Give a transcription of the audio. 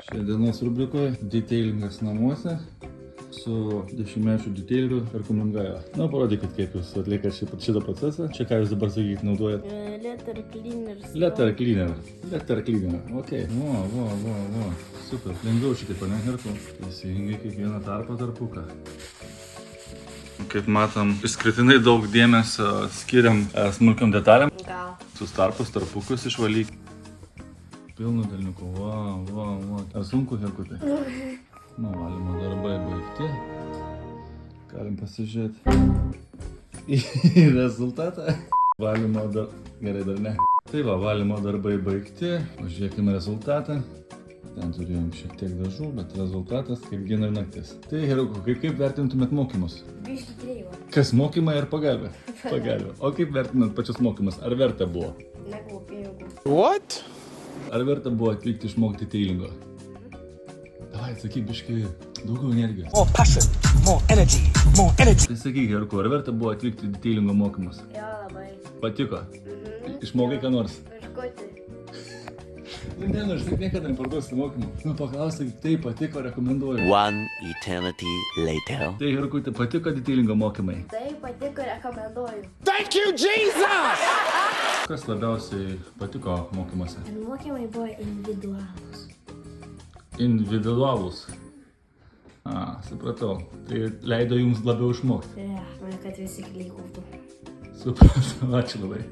Šiandienos rubrikoje detailingas namuose su 10-mečiu detaileriu ir Kumingaja. Na, parodykit, kaip jūs atliekate šitą procesą. Čia ką jūs dabar sakykit, naudojat? Letter cleaner. Letter cleaner. Ok. Va. Super. Lengviau šitaip, ne, Herku? Įsijungia kiekvieną tarpuką. Kaip matom, išskirtinai daug dėmesio skiriam smulkiam detalėm. Gal. Sus tarpukus išvalyk. Pilnu daliniku. Va. Ar sunku, Herkutai? Nu, valymo darbai baigti. Galim pasižiūrėti į rezultatą. Gerai, dar ne. Tai va, valymo darbai baigti. Pažiūrėkime rezultatą. Ten turėjom šiek tiek dažų, bet rezultatas kaip diena ir naktis. Tai, Heruku, kaip vertintumėt mokymus? Biški kreiva. Kas mokymai ar pagalbė? Pagalbė. O kaip vertinat pačius mokymus? Ar verta buvo? Nebuvo pinigų. What? Ar verta buvo atvykti išmokti teilingo? Davai, sakyk, biškai daugiau energijos. More passion, more energy. Tai sakyk, Herku, ar verta buvo atvykti į teilingo mokymus? Jo, labai. Patiko? Išmokai ką nors? Kažkoti. Ne, aš taip niekada neparduosiu mokymų. Nu, paklausyk, tai patiko, rekomenduoju. One eternity later. Tai, Herkutė, patiko detailingo mokymai? Tai patiko, rekomenduoju. Thank you, Jesus! Kas labiausiai patiko mokymuose? Mokymai buvo individualūs. Individualūs. Supratau. Tai leido jums labiau išmokti. Man kad visi klykutų. Supratau, ačiū labai.